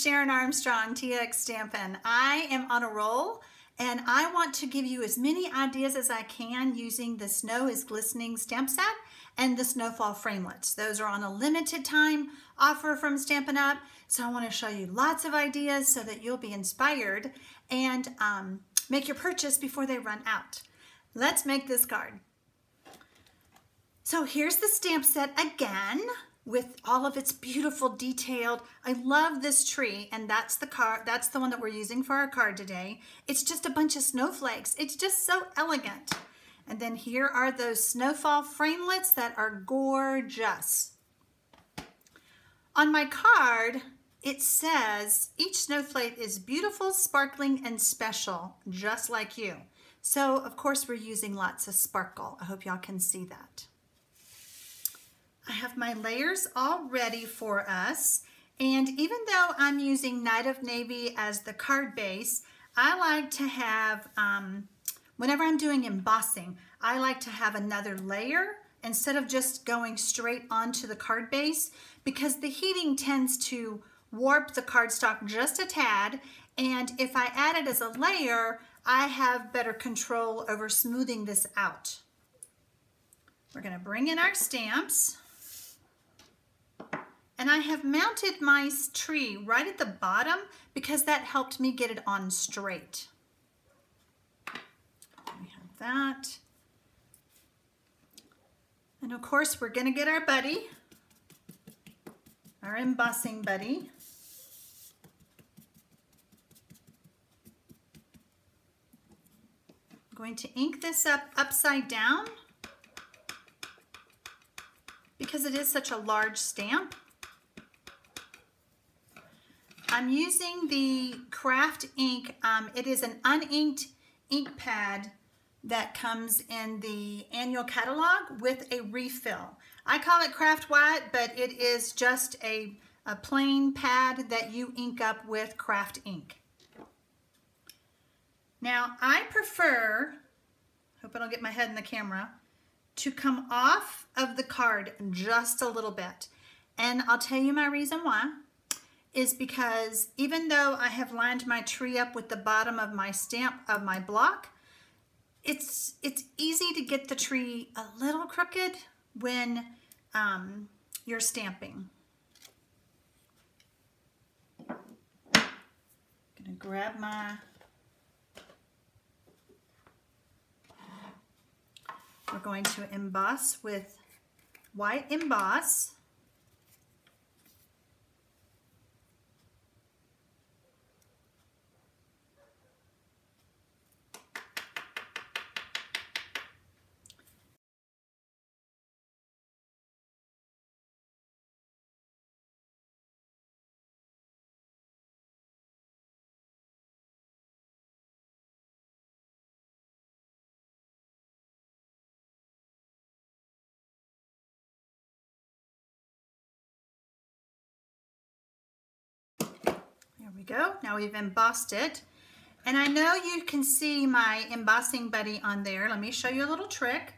it's Sharon Armstrong, TxStampin. I am on a roll and I want to give you as many ideas as I can using the Snow is Glistening Stamp set and the Snowfall framelits. Those are on a limited time offer from Stampin' Up. So I want to show you lots of ideas so that you'll be inspired and make your purchase before they run out. Let's make this card. So here's the stamp set again, with all of its beautiful detailed. I love this tree, and that's the card. That's the one that we're using for our card today. It's just a bunch of snowflakes. It's just so elegant. And then here are those Snowfall framelits that are gorgeous. On my card, it says each snowflake is beautiful, sparkling, and special, just like you. So of course we're using lots of sparkle. I hope y'all can see that. I have my layers all ready for us, and even though I'm using Night of Navy as the card base, I like to have, whenever I'm doing embossing, I like to have another layer instead of just going straight onto the card base, because the heating tends to warp the cardstock just a tad, and if I add it as a layer, I have better control over smoothing this out. We're going to bring in our stamps. And I have mounted my tree right at the bottom because that helped me get it on straight. We have that. And of course, we're going to get our buddy, our embossing buddy. I'm going to ink this up upside down because it is such a large stamp. I'm using the craft ink. It is an uninked ink pad that comes in the annual catalog with a refill. I call it Craft White, but it is just a plain pad that you ink up with craft ink. Now I prefer, hope I don't get my head in the camera, to come off of the card just a little bit. And I'll tell you my reason why. Is because even though I have lined my tree up with the bottom of my stamp of my block, it's easy to get the tree a little crooked when you're stamping. I'm gonna grab my, we're going to emboss with White Emboss. There we go. Now we've embossed it. And I know you can see my embossing buddy on there. Let me show you a little trick.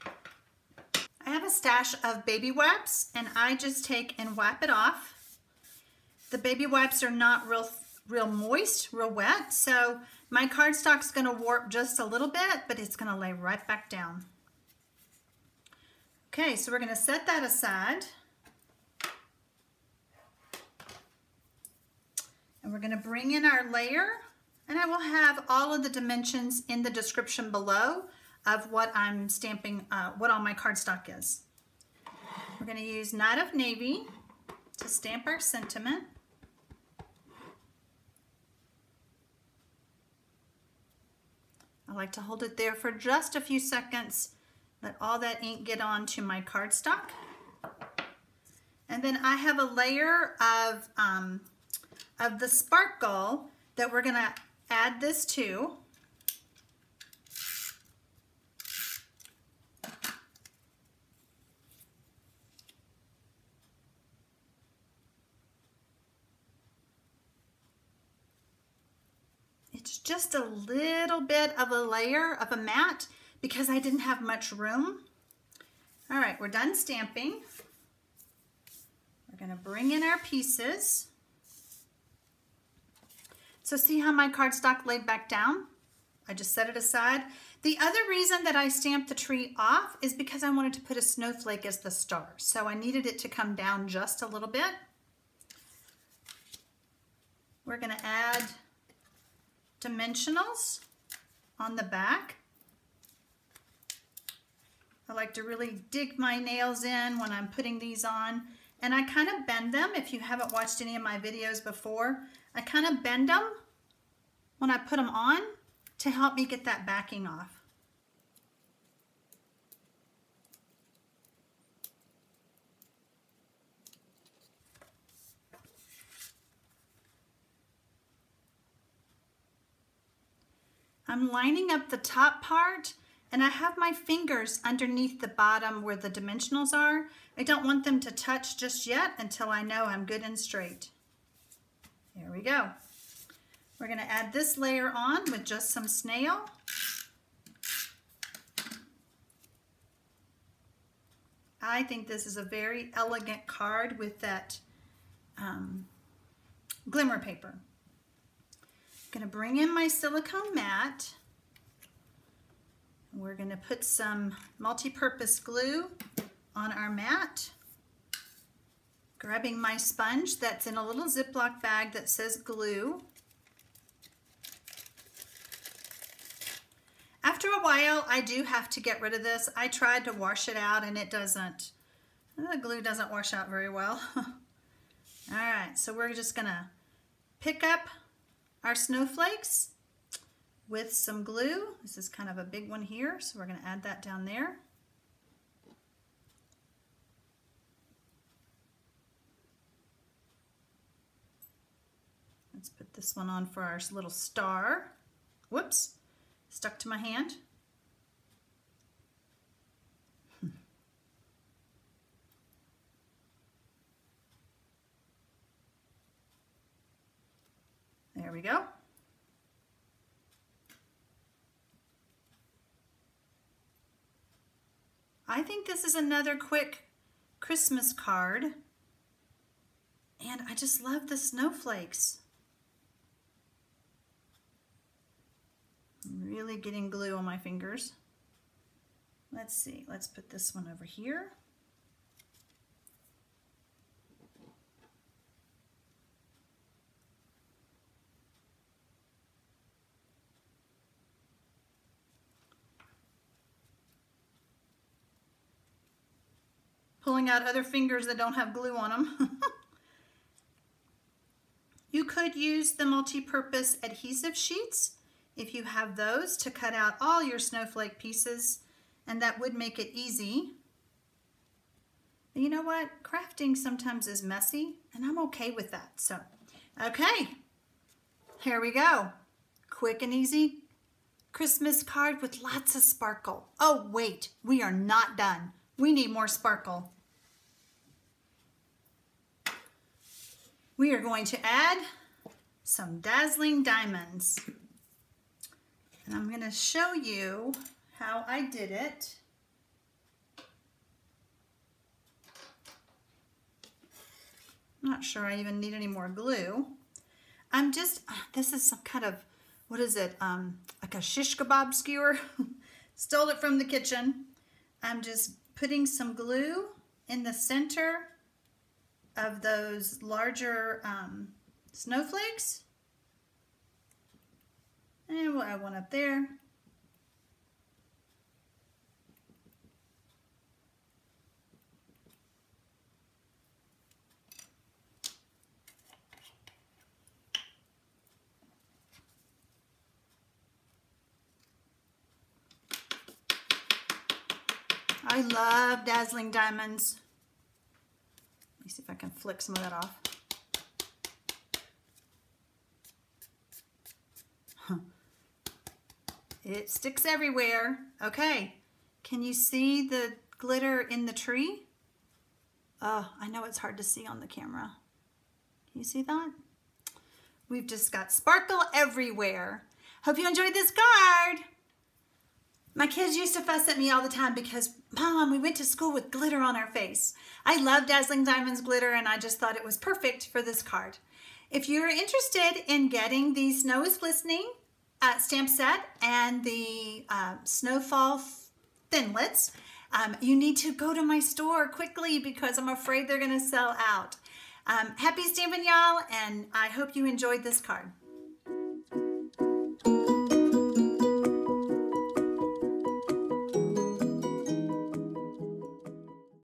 I have a stash of baby wipes, and I just take and wipe it off. The baby wipes are not real moist, real wet, so my cardstock's going to warp just a little bit, but it's going to lay right back down. Okay, so we're going to set that aside. And we're going to bring in our layer, and I will have all of the dimensions in the description below of what I'm stamping, what all my cardstock is. We're going to use Night of Navy to stamp our sentiment. I like to hold it there for just a few seconds, let all that ink get onto my cardstock. And then I have a layer of the sparkle that we're going to add this to. It's just a little bit of a layer of a matte because I didn't have much room. All right, we're done stamping. We're going to bring in our pieces. So see how my cardstock laid back down? I just set it aside. The other reason that I stamped the tree off is because I wanted to put a snowflake as the star. So I needed it to come down just a little bit. We're going to add dimensionals on the back. I like to really dig my nails in when I'm putting these on. And I kind of bend them. If you haven't watched any of my videos before, I kind of bend them when I put them on to help me get that backing off. I'm lining up the top part, and I have my fingers underneath the bottom where the dimensionals are. I don't want them to touch just yet until I know I'm good and straight. There we go. We're going to add this layer on with just some snail. I think this is a very elegant card with that glimmer paper. I'm going to bring in my silicone mat. We're going to put some multi-purpose glue on our mat. Grabbing my sponge that's in a little Ziploc bag that says glue. After a while, I do have to get rid of this. I tried to wash it out and it doesn't. The glue doesn't wash out very well. All right, so we're just gonna pick up our snowflakes with some glue. This is kind of a big one here, so we're gonna add that down there. Let's put this one on for our little star. Whoops. Stuck to my hand. There we go. I think this is another quick Christmas card, and I just love the snowflakes. I'm really getting glue on my fingers. Let's see, let's put this one over here. Pulling out other fingers that don't have glue on them. You could use the multi-purpose adhesive sheets if you have those to cut out all your snowflake pieces, and that would make it easy. But you know what? Crafting sometimes is messy, and I'm okay with that. So, okay, here we go. Quick and easy Christmas card with lots of sparkle. Oh, wait, we are not done. We need more sparkle. We are going to add some dazzling diamonds. And I'm going to show you how I did it. I'm not sure I even need any more glue. I'm just, this is some kind of, what is it? Like a shish kebab skewer. Stole it from the kitchen. I'm just putting some glue in the center of those larger snowflakes. And we'll add one up there. I love dazzling diamonds. Let me see if I can flick some of that off. It sticks everywhere. Okay, can you see the glitter in the tree? Oh, I know it's hard to see on the camera. Can you see that? We've just got sparkle everywhere. Hope you enjoyed this card. My kids used to fuss at me all the time because, Mom, we went to school with glitter on our face. I love Dazzling Diamonds glitter, and I just thought it was perfect for this card. If you're interested in getting the Snow is Glistening stamp set and the Snowfall thinlits, you need to go to my store quickly because I'm afraid they're going to sell out. Happy stamping, y'all, and I hope you enjoyed this card.